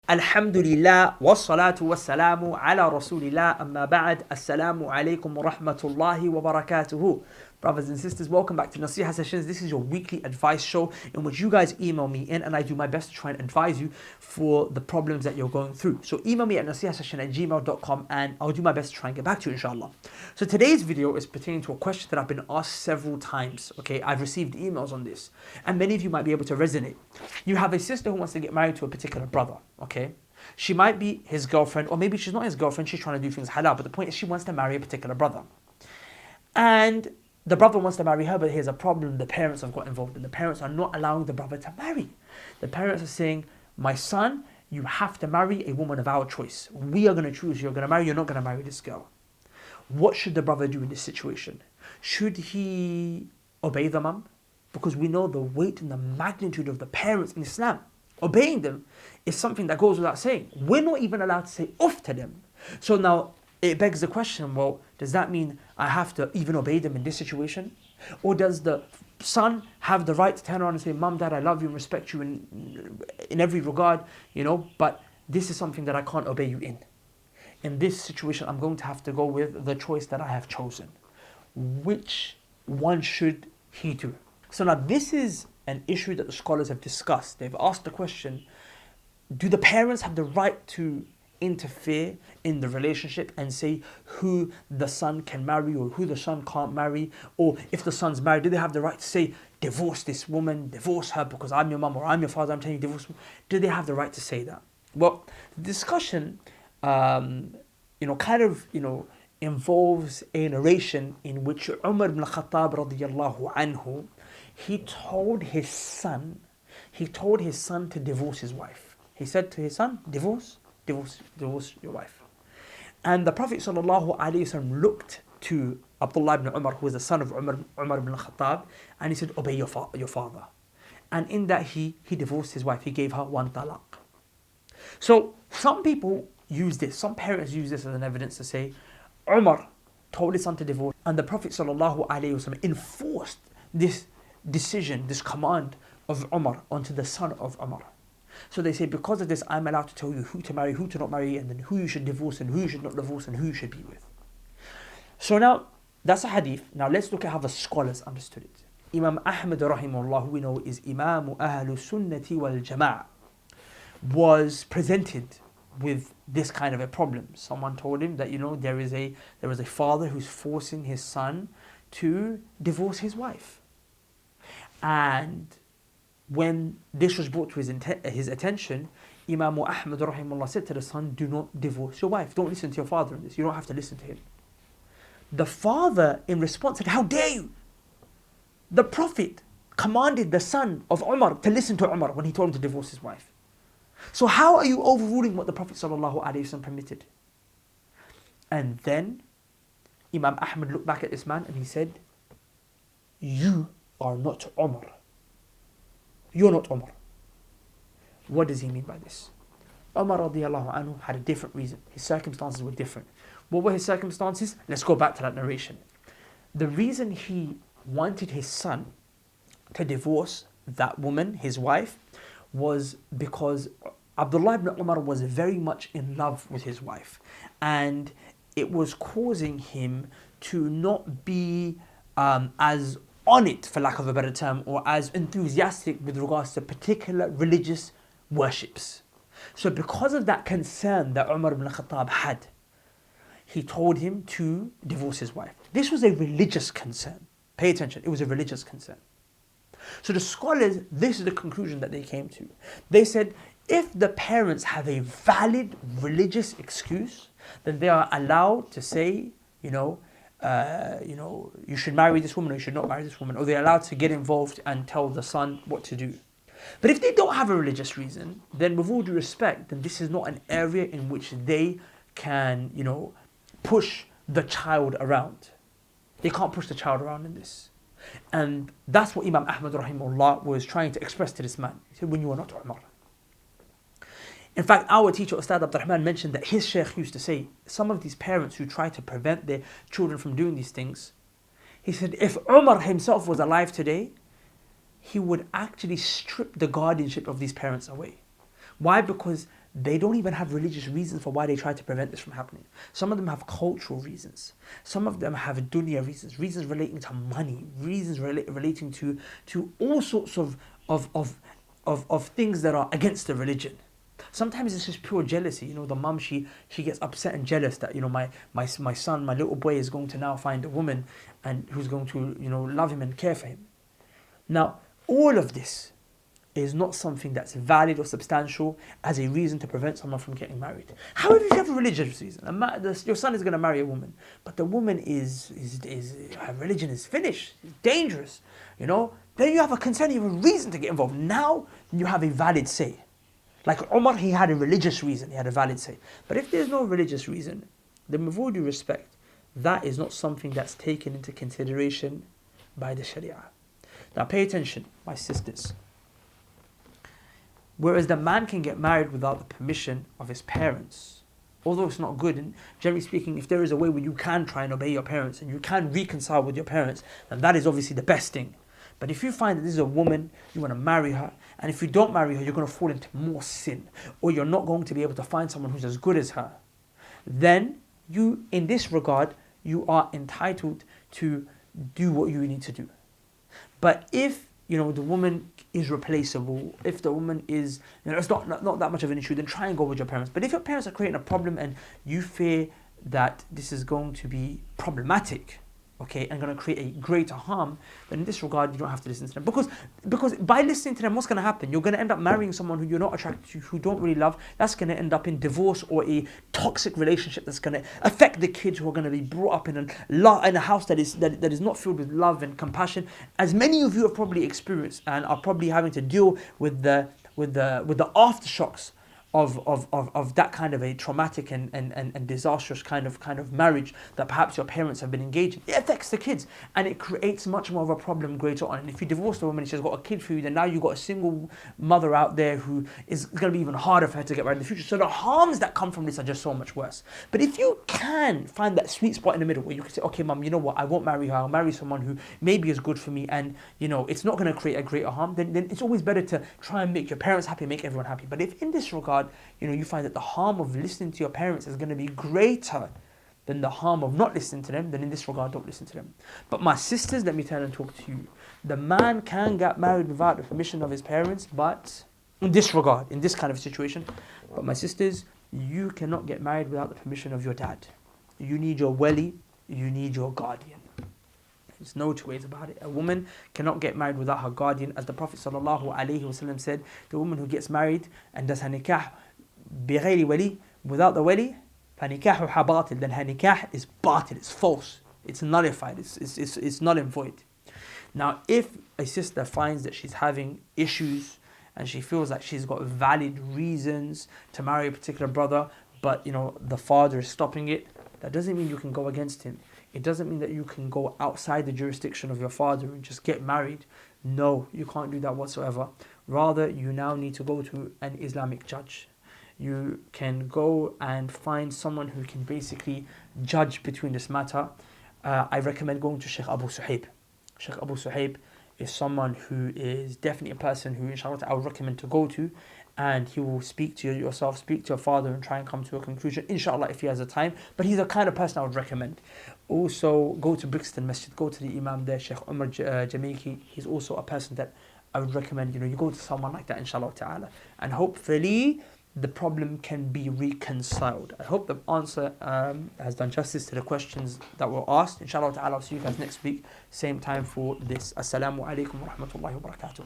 Alhamdulillah, wassalatu wassalamu ala rasulillah, amma ba'd, assalamu alaikum wa rahmatullahi wa barakatuhu. Brothers and sisters, welcome back to Nasiha Sessions. This is your weekly advice show in which you guys email me in and I do my best to try and advise you for the problems that you're going through. So email me at nasihasession@gmail.com and I'll do my best to try and get back to you, inshallah. So today's video is pertaining to a question that I've been asked several times. Okay, I've received emails on this and many of you might be able to resonate. You have a sister who wants to get married to a particular brother, okay? She might be his girlfriend, or maybe she's not his girlfriend, she's trying to do things halal, but the point is she wants to marry a particular brother. And the brother wants to marry her, but here's a problem: the parents have got involved, and the parents are not allowing the brother to marry. The parents are saying, my son, you have to marry a woman of our choice. We are going to choose who you're going to marry, you're not going to marry this girl. What should the brother do in this situation? Should he obey the mum? Because we know the weight and the magnitude of the parents in Islam. Obeying them is something that goes without saying. We're not even allowed to say uff to them. So now it begs the question, well, does that mean I have to even obey them in this situation? Or does the son have the right to turn around and say, Mum, Dad, I love you and respect you in every regard, but this is something that I can't obey you in. In this situation, I'm going to have to go with the choice that I have chosen. Which one should he do? So now this is an issue that the scholars have discussed. They've asked the question, do the parents have the right to interfere in the relationship and say who the son can marry or who the son can't marry? Or if the son's married, do they have the right to say, divorce this woman, divorce her because I'm your mum or I'm your father, I'm telling you divorce her? Do they have the right to say that? Well, the discussion, involves a narration in which Umar ibn Khattab radiyallahu anhu, he told his son to divorce his wife. He said to his son, divorce your wife. And the Prophet sallallahu alaihi wasallam looked to Abdullah ibn Umar, who was the son of Umar ibn Khattab, and he said, obey your father. And in that he divorced his wife. He gave her one talaq. So some people use this, some parents use this as an evidence to say, Umar told his son to divorce, and the Prophet sallallahu alaihi wasallam enforced this decision, this command of Umar onto the son of Umar. So they say, because of this, I'm allowed to tell you who to marry, who to not marry, and then who you should divorce and who you should not divorce and who you should be with. So now, that's a hadith. Now let's look at how the scholars understood it. Imam Ahmad rahimahullah, who we know is Imam Ahlu Sunnati wal Jama'ah, was presented with this kind of a problem. Someone told him that, there is a father who's forcing his son to divorce his wife. And when this was brought to his attention, Imam Ahmad rahimahullah said to the son, do not divorce your wife. Don't listen to your father in this. You don't have to listen to him. The father in response said, how dare you? The Prophet commanded the son of Umar to listen to Umar when he told him to divorce his wife. So how are you overruling what the Prophet sallallahu alaihi wasallam permitted? And then Imam Ahmad looked back at this man and he said, you are not Umar. You're not Umar. What does he mean by this? Umar radiallahu anhu had a different reason. His circumstances were different. What were his circumstances? Let's go back to that narration. The reason he wanted his son to divorce that woman, his wife, was because Abdullah ibn Umar was very much in love with his wife. And it was causing him to not be as on it, for lack of a better term, or as enthusiastic with regards to particular religious worships. So because of that concern that Umar ibn Khattab had, he told him to divorce his wife. This was a religious concern. Pay attention, it was a religious concern. So the scholars, this is the conclusion that they came to. They said, if the parents have a valid religious excuse, then they are allowed to say, you should marry this woman or you should not marry this woman, or they're allowed to get involved and tell the son what to do. But if they don't have a religious reason, then with all due respect, then this is not an area in which they can, push the child around. They can't push the child around in this. And that's what Imam Ahmad rahimahullah was trying to express to this man. He said, when you are not Umar. In fact, our teacher, Ustad Abdurrahman, mentioned that his sheikh used to say, some of these parents who try to prevent their children from doing these things, he said, if Umar himself was alive today, he would actually strip the guardianship of these parents away. Why? Because they don't even have religious reasons for why they try to prevent this from happening. Some of them have cultural reasons. Some of them have dunya reasons, reasons relating to money, reasons relating to all sorts of things that are against the religion. Sometimes it's just pure jealousy. You know, the mum, she gets upset and jealous that, you know, my son, my little boy is going to now find a woman and who's going to, you know, love him and care for him. Now, all of this is not something that's valid or substantial as a reason to prevent someone from getting married. However, if you have a religious reason, your son is going to marry a woman, but the woman is her religion is finished, it's dangerous, you know, then you have a concern, you have a reason to get involved. Now you have a valid say. Like Umar, he had a religious reason, he had a valid say. But if there's no religious reason, then with all due respect, that is not something that's taken into consideration by the Sharia. Now pay attention, my sisters. Whereas the man can get married without the permission of his parents, although it's not good, and generally speaking, if there is a way where you can try and obey your parents and you can reconcile with your parents, then that is obviously the best thing. But if you find that this is a woman, you want to marry her, and if you don't marry her, you're going to fall into more sin, or you're not going to be able to find someone who's as good as her, then you, in this regard, you are entitled to do what you need to do. But if, you know, the woman is replaceable, if the woman is, you know, it's not that much of an issue, then try and go with your parents. But if your parents are creating a problem and you fear that this is going to be problematic, okay, and going to create a greater harm, then in this regard, you don't have to listen to them. Because by listening to them, what's going to happen? You're going to end up marrying someone who you're not attracted to, who don't really love. That's going to end up in divorce or a toxic relationship that's going to affect the kids who are going to be brought up in a house that is not filled with love and compassion, as many of you have probably experienced and are probably having to deal with the aftershocks of that kind of a traumatic and disastrous kind of marriage that perhaps your parents have been engaged in. It affects the kids and it creates much more of a problem greater on. And if you divorce the woman and she's got a kid for you, then now you've got a single mother out there who is going to be even harder for her to get married in the future. So the harms that come from this are just so much worse. But if you can find that sweet spot in the middle where you can say, okay, mum, you know what, I won't marry her, I'll marry someone who maybe is good for me and, you know, it's not going to create a greater harm, then it's always better to try and make your parents happy, make everyone happy. But if in this regard, you know, you find that the harm of listening to your parents is going to be greater than the harm of not listening to them, then in this regard, don't listen to them. But my sisters, let me turn and talk to you. The man can get married without the permission of his parents, but in this regard, in this kind of situation. But my sisters, you cannot get married without the permission of your dad. You need your wali, you need your guardian. There's no two ways about it. A woman cannot get married without her guardian. As the Prophet ﷺ said, the woman who gets married and does her nikah بغير ولي, without the wali, فنكاحها باطل, then her nikah is batil, it's false, it's nullified, it's null and void. Now, if a sister finds that she's having issues and she feels like she's got valid reasons to marry a particular brother, but you know the father is stopping it, that doesn't mean you can go against him. It doesn't mean that you can go outside the jurisdiction of your father and just get married. No, you can't do that whatsoever. Rather, you now need to go to an Islamic judge. You can go and find someone who can basically judge between this matter. I recommend going to Sheikh Abu Suhaib. Sheikh Abu Suhaib is someone who is definitely a person who, inshallah, I would recommend to go to, and he will speak to yourself, speak to your father and try and come to a conclusion, inshallah, if he has the time. But he's the kind of person I would recommend. Also, go to Brixton Masjid, go to the Imam there, Sheikh Umar Jamiki. He's also a person that I would recommend, you go to someone like that, inshallah ta'ala. And hopefully, the problem can be reconciled. I hope the answer has done justice to the questions that were asked. Inshallah ta'ala, I'll see you guys next week, same time for this. Assalamu alaikum wa rahmatullahi wa barakatuh.